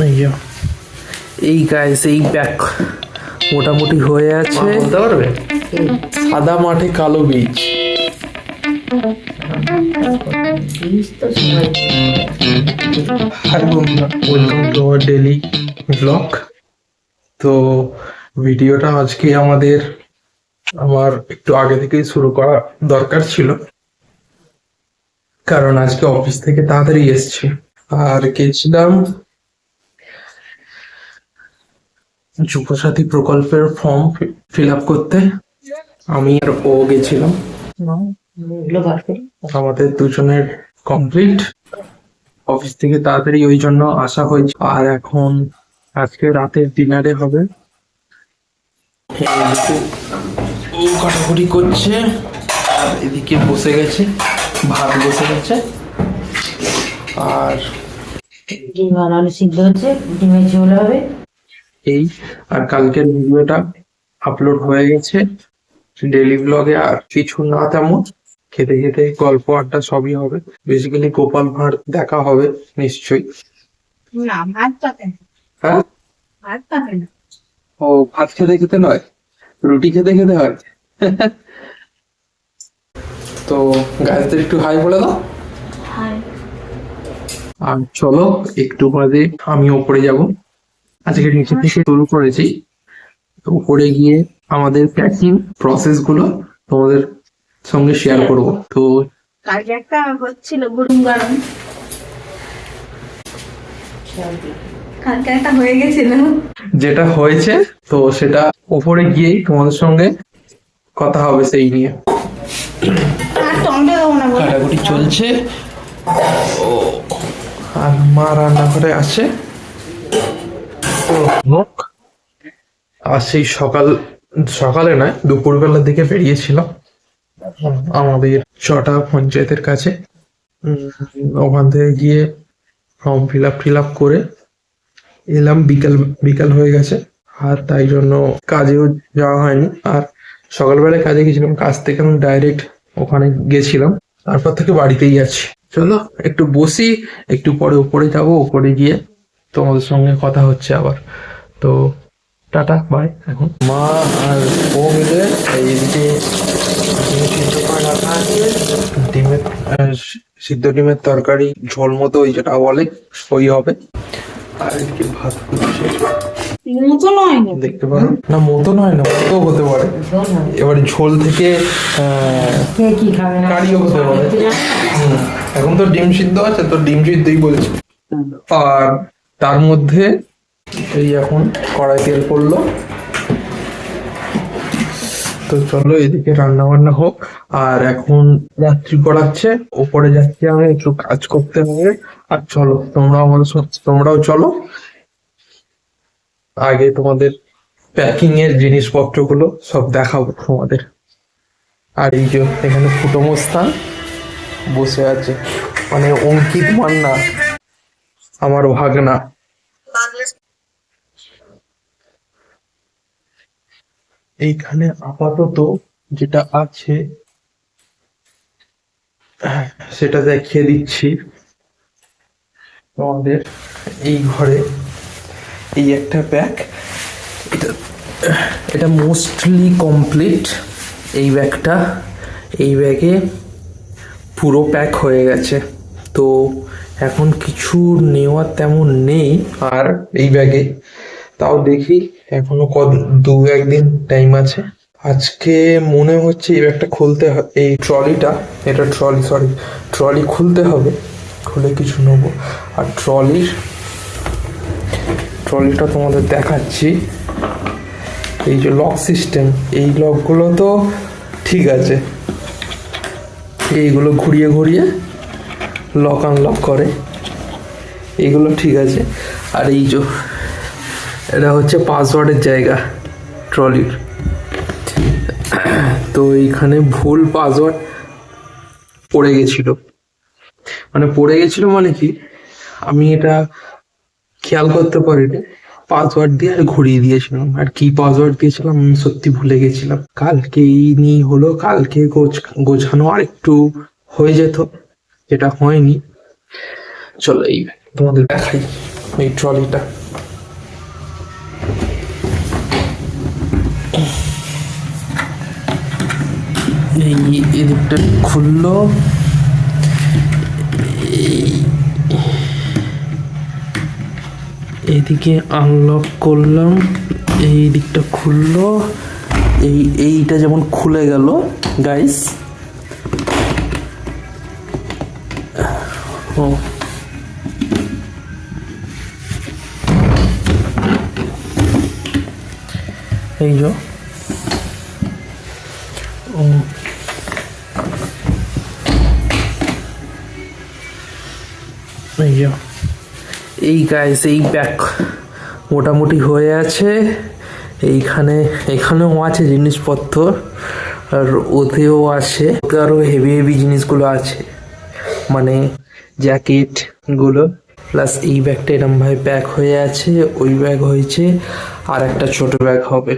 এই যে, এই গাইস এই ব্যাগ মোটামুটি হয়ে আছে। বলতে পারবে? সাদা মাঠে কালো বীজ। হাই বন্ধুরা, welcome to our daily blog. তো ভিডিওটা আজকে আমার একটু আগে থেকেই শুরু করা দরকার ছিল, কারণ আজকে অফিস থেকে তাড়াতাড়ি এসেছি আর গেছিলাম যুবসাথী প্রকল্পের ফর্ম ফিল আপ করতে। আমি আর ও গেছিলাম, আমাদের দুজনের কমপ্লিট। অফিস থেকে তাড়াতাড়ি ওই জন্য আসা হয়েছে। আর এখন আজকে রাতের ডিনারে হবে। ও কাটাকুটি করছে আর এদিকে বসে গেছে, ভাত বসে গেছে। আর ডিম আলু সিদ্ধ হচ্ছে, ডিমের ঝোল হবে। এই আর কালকের ভিডিওটা আপলোড হয়ে গেছে ডেইলি ব্লগে। আর কিছু না, তেমন খেতে খেতে গল্প আড্ডা সবই হবে। বেসিক্যালি গোপাল ভাঁড় দেখা হবে নিশ্চয়ই। না, ভাত পাতে না। হ্যাঁ, ভাত পাতে না। ও ভাত খেতে খেতে নয়, রুটি খেতে খেতে হয়। তো গায়েতে একটু হাই বলে দাও। হাই। আর চলো একটু বাদে আমি ওপরে যাব। আজকে নিচে থেকে শুরু করেছি, উপরে গিয়ে আমাদের প্যাকিং প্রসেস গুলো তোমাদের সঙ্গে শেয়ার করব। তো কালকে একটা হচ্ছিল গরম গরম, কালকে একটা হয়ে গেছিল। যেটা হয়েছে তো সেটা উপরে গিয়েই তোমাদের সঙ্গে কথা হবে সেই নিয়ে। আর টমেটো দেবো না বলে। কাটাকুটি চলছে। ও আর মা রান্নাঘরে আছে। তো হোক, আর সেই সকালে নয়, দুপুরবেলার দিকে বেরিয়েছিলাম আমাদের চটা পঞ্চায়েতের কাছে। ওখান থেকে গিয়ে ফর্ম ফিল আপ করে এলাম। বিকাল হয়ে গেছে আর তাই জন্য কাজেও যাওয়া হয়নি। আর সকালবেলায় কাজে গেছিলাম, কাজ থেকে আমি ডাইরেক্ট ওখানে গেছিলাম, তারপর থেকে বাড়িতেই আছি। চলো একটু বসি, একটু পরে উপরে যাব। উপরে গিয়ে তোমাদের সঙ্গে কথা হচ্ছে আবার। তো টাটা, বাই। এখন মা আর ও মিলে এইদিকে সিদ্ধ করে রাখা আছে। ডিমের সিদ্ধ ডিমের তরকারি, ঝোল মতো ওই যেটা বলে ওই হবে। আর এদিকে ভাত ফুটছে, মতো নয় না। দেখতে পারো। না মতো নয় না, মতো হতে পারে। এবার ঝোল থেকে কে কি খাবে না? কারিও হতে পারে। এখন তো ডিম সিদ্ধ আছে, তো ডিম সিদ্ধই বলছি। আর তার মধ্যে এই এখন কড়াই তেল পড়লো। তো চলো এদিকে রান্না বান্না হোক। আর এখন রাত্রি গড়াচ্ছে, উপরে যাচ্ছি আমি, একটু কাজ করতে হবে। আর চলো তোমরাও চলো। আগে তোমাদের প্যাকিং এর জিনিসপত্রগুলো সব দেখাবো তোমাদের। আর এই যে এখানে ফুটো মোস্তান বসে আছে, মানে অঙ্কিত মান্না, আমার ভাগনা। এইখানে আপাতত যেটা আছে সেটা দেখিয়ে দিচ্ছি তোমাদের। এই ঘরে এই একটা ব্যাগ, এটা মোস্টলি কমপ্লিট। এই ব্যাগে পুরো প্যাক হয়ে গেছে। তো এখন কিছু নেওয়ার তেমন নেই আর এই ব্যাগে। তাও দেখি, এখনো দু একদিন টাইম আছে। আজকে মনে হচ্ছে এই ব্যাগটা খুলতে এই ট্রলি খুলতে হবে, খুলে কিছু নেবো। আর ট্রলিটা তোমাদের দেখাচ্ছি। এই যে লক সিস্টেম, এই লকগুলো তো ঠিক আছে, এইগুলো ঘুরিয়ে ঘুরিয়ে লক আনলক করে, এইগুলো ঠিক আছে। আর এই যে এটা হচ্ছে পাসওয়ার্ডের জায়গা ট্রলির। তো এইখানে ভুল পাসওয়ার্ড পড়ে গেছিল, মানে কি আমি এটা খেয়াল করতে পারিনি। পাসওয়ার্ড দিয়ে আর ঘুরিয়ে দিয়েছিলাম, আর কি পাসওয়ার্ড দিয়েছিলাম আমি সত্যি ভুলে গেছিলাম। কালকেই নিয়ে হলো, কালকে গোছানো আর একটু হয়ে যেত, যেটা হয়নি। চলো এই তোমাদের দেখাই এই ট্রলিটা। এই এদিকটা খুললো, এইদিকে আনলক করলাম, এই দিকটা খুললো, এইটা যেমন খুলে গেল গাইস। ও এই যে এই গাইস, এই ব্যাগ মোটামুটি হয়ে আছে। এখানেও আছে জিনিসপত্র, আর ওতেও আছে, ওতে আরও হেভি হেভি জিনিসগুলো আছে, মানে জ্যাকেটগুলো। প্লাস এই ব্যাগটা এরমভাবে প্যাক হয়ে আছে, ওই ব্যাগ হয়েছে, আর একটা ছোট ব্যাগ হবে,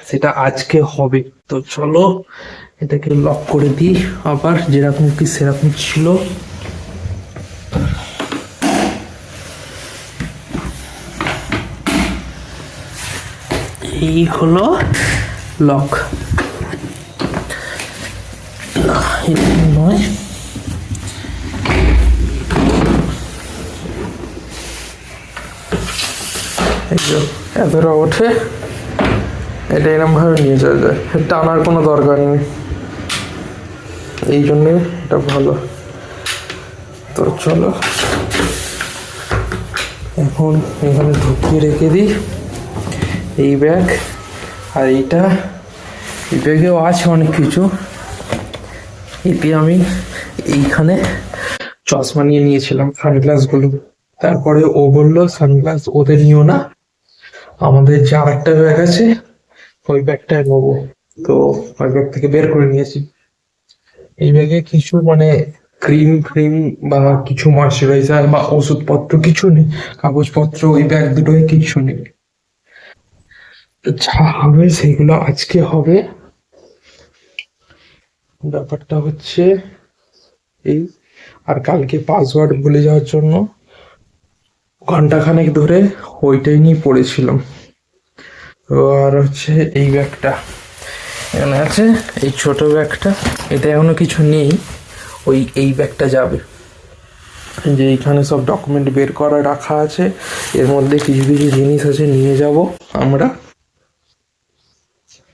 সেটা আজকে হবে। তো চলো এটাকে লক করে দিই, আবার যেরকম কি সেরকম ছিল। এই হলো লক, না এটা নয়, এতটা ওঠে, এটা এরকম ভাবে নিয়ে যাওয়া যায়, টানার কোনো দরকার নেই, এই জন্যে এটা ভালো। তো চলো এখন এখানে ঢুকিয়ে রেখে দিই এই ব্যাগ। আর এই ব্যাগেও আছে অনেক কিছু। এতে আমি এইখানে চশমা নিয়ে নিয়েছিলাম, সানগ্লাসগুলো। তারপরে ও বললো সানগ্লাস ওদের নিও না, আমাদের যে আর একটা ব্যাগ আছে ওই ব্যাগটায় নেবো। তো ওই ব্যাগ থেকে বের করে নিয়েছি। এই ব্যাগে কিছু মানে ক্রিম বা কিছু ময়শ্চারাইজার বা ওষুধপত্র কিছু নেই, কাগজপত্র ওই ব্যাগ দুটোই কিছু নেই। যা হবে সেগুলো আজকে হবে। ব্যাপারটা হচ্ছে এই, আর কালকে পাসওয়ার্ড ভুলে যাওয়ার জন্য ঘন্টাখানেক ধরে ওইটাই নিয়ে পড়েছিলাম। তো আর হচ্ছে এই ব্যাগটা এখানে আছে, এই ছোট ব্যাগটা, এটা এখনো কিছু নেই, এই ব্যাগটা যাবে। যে এইখানে সব ডকুমেন্ট বের করা রাখা আছে, এর মধ্যে কিছু কিছু জিনিস আছে নিয়ে যাব আমরা।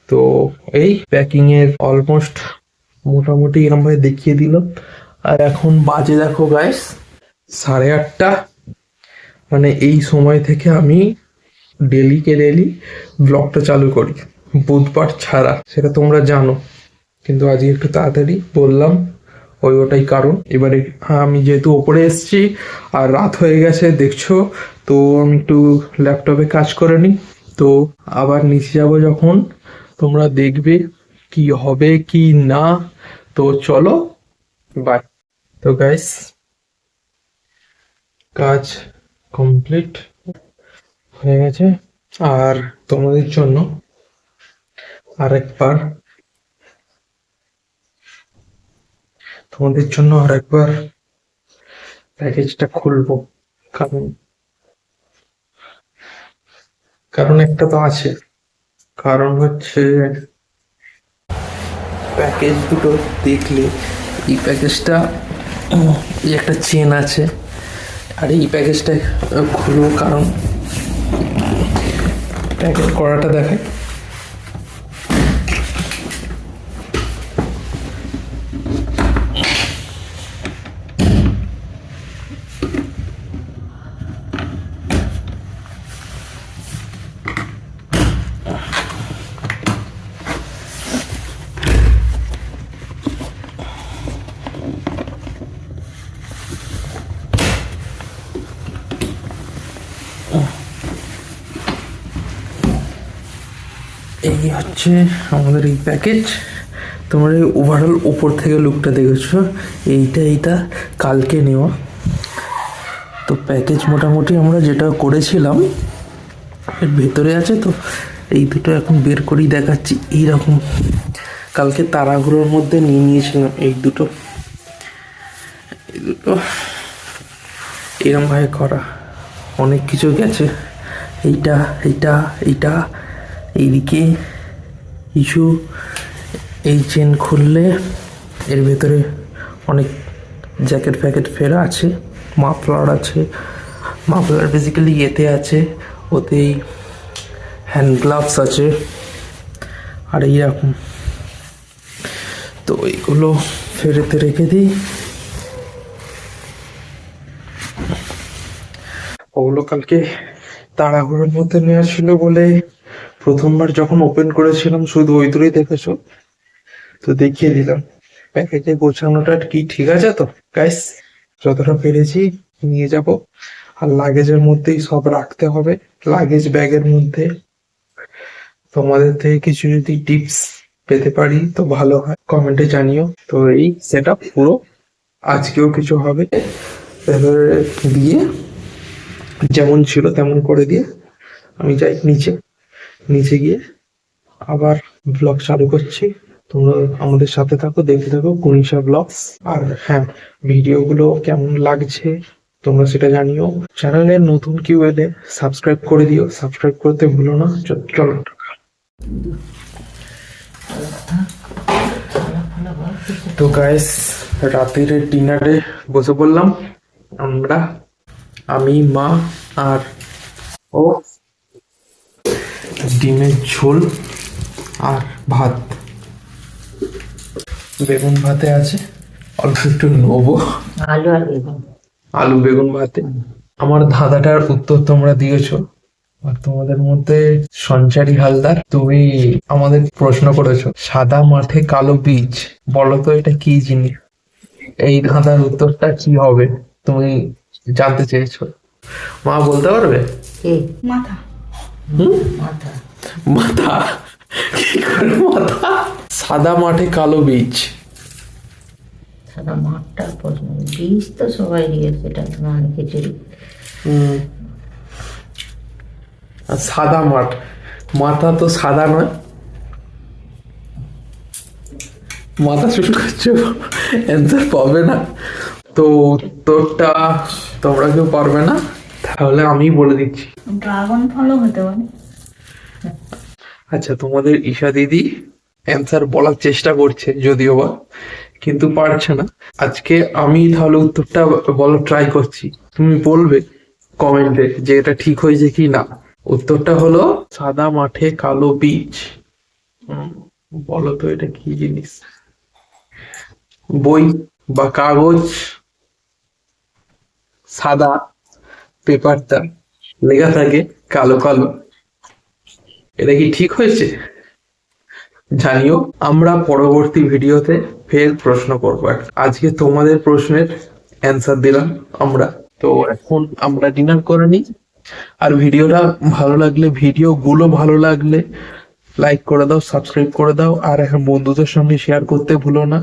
তো এই প্যাকিং এর অলমোস্ট মোটামুটি এরকম ভাবে দেখিয়ে দিলাম। আর এখন বাজে দেখো গাইস 8:30। মানে এই সময় থেকে আমি ডেলি ব্লগটা চালু করি, বুধবার ছাড়া, সেটা তোমরা জানো, কিন্তু আজকে একটু তাড়াতাড়ি বললাম, ওটাই কারণ। এবারে আমি যেহেতু ওপরে এসছি আর রাত হয়ে গেছে দেখছো, তো আমি একটু ল্যাপটপে কাজ করে নিই। তো আবার নিচে যাবো যখন, তোমরা দেখবে কি হবে কি না। তো চলো বাই। তো গাইস কাজ কমপ্লিট হয়ে গেছে, আর তোমাদের জন্য আরেকবার প্যাকেজটা খুলবো, কারণ একটা তো আছে, কারণ হচ্ছে প্যাকেজ দুটো দেখলে এই প্যাকেজটা, এই একটা চেন আছে, আর এই প্যাকেজটা খুলবো কারণ প্যাকেজ করাটা দেখায়। এই হচ্ছে আমাদের এই প্যাকেজ। তোমরা এই ওভারঅল উপর থেকে লুকটা দেখেছো, এইটা কালকে নেওয়া। তো প্যাকেজ মোটামুটি আমরা যেটা করেছিলাম এর ভেতরে আছে। তো এই দুটো এখন বের করেই দেখাচ্ছি। এইরকম কালকে তারাগুলোর মধ্যে নিয়ে নিয়েছিলাম এই দুটো এরকম ভাবে করা। অনেক কিছু গেছে। এইটা এইটা এইটা এইদিকে ইস্যু। এই চেন খুললে এর ভেতরে অনেক জ্যাকেট ফ্যাকেট ফেরা আছে, মাফলার আছে। মাফলার বেসিক্যালি এতে আছে, ওতেই হ্যান্ড গ্লাভস আছে আর এইরকম। তো এইগুলো ফেরেতে রেখে দিই। ওগুলো কালকে তাড়াহুড়োর মধ্যে নেওয়া ছিল বলে প্রথমবার যখন ওপেন করেছিলাম শুধু ওই দূরেই দেখেছো, তো দেখিয়ে দিলাম। প্যাকেজে গোছানোটা কি ঠিক আছে তো গাইস? যতটা পেরেছি নিয়ে যাব। আর লাগেজের মধ্যেই সব রাখতে হবে, লাগেজ ব্যাগের মধ্যে। তোমাদের থেকে কিছু যদি টিপস পেতে পারি তো ভালো হয়, কমেন্টে জানিও। তো এই সেটআপ পুরো আজকেও কিছু হবে, এবারে দিয়ে যেমন ছিল তেমন করে দিয়ে আমি যাই নিচে। নিচে গিয়ে আবার ব্লগ চালু করছি। তোমরা আমাদের সাথে থাকো, দেখতে থাকো কুনিশা ব্লগস। আর হ্যাঁ, ভিডিওগুলো কেমন লাগছে তোমরা সেটা জানিও। চ্যানেলে নতুন কেউ এলে সাবস্ক্রাইব করে দিও, সাবস্ক্রাইব করতে ভুলো না। চলো তো গাইস, রাতের ডিনারে বসে পড়লাম আমরা, আমি, মা আর ও। ডিমের ঝোল আর ভাত, বেগুন ভাতে আছে, অল্প একটু নেবো। আলু আর বেগুন। আলু বেগুন ভাতে। আমার ধাঁধাটার উত্তর তোমরা দিয়েছো। আর তোমাদের মধ্যে সঞ্চারী হালদার, তুমি আমাদের প্রশ্ন করেছো সাদা মাঠে কালো বীজ, বলো তো এটা কি জিনিস? এই ধাঁধার উত্তরটা কি হবে তুমি জানতে চেয়েছো। মা বলতে পারবে? কে? মাথা। মাথা। মাথা? কি করে মাথা? সাদা মাঠে কালো বীজ। সাদা মাঠটা প্রশ্ন, বীজ তো সবাই দিয়েছে, এটা মানে খিচুড়ি। আর সাদা মাঠ, মাথা তো সাদা নয়। মাথা চুলকাচ্ছো, অ্যান্সার পাবে না তো। উত্তরটা তোমরা কেউ পারবে না, তাহলে আমি বলে দিচ্ছি। ড্রাগন ফলও হতে পারে। আচ্ছা, তোমাদের ঈশা দিদি অ্যান্সার বলার চেষ্টা করছে যদিও বা, কিন্তু পারছে না। আজকে আমি তাহলে উত্তরটা বলার ট্রাই করছি, তুমি বলবে কমেন্টে যে এটা ঠিক হয়েছে কি না। উত্তরটা হলো সাদা মাঠে কালো বীজ। বলো তো এটা কি জিনিস? বই বা কাগজ, সাদা পেপারটা লেখা থাকে কালো কালো। এটা কি ঠিক হয়েছে জানিও। আমরা পরবর্তী ভিডিওতে ফের প্রশ্ন করবো। আজকে তোমাদের প্রশ্নের অ্যান্সার দিলাম আমরা। তো এখন আমরা ডিনার করে নিই। আর ভিডিওটা ভালো লাগলে, ভিডিওগুলো ভালো লাগলে লাইক করে দাও, সাবস্ক্রাইব করে দাও, আর এখন বন্ধুদের সঙ্গে শেয়ার করতে ভুলো না।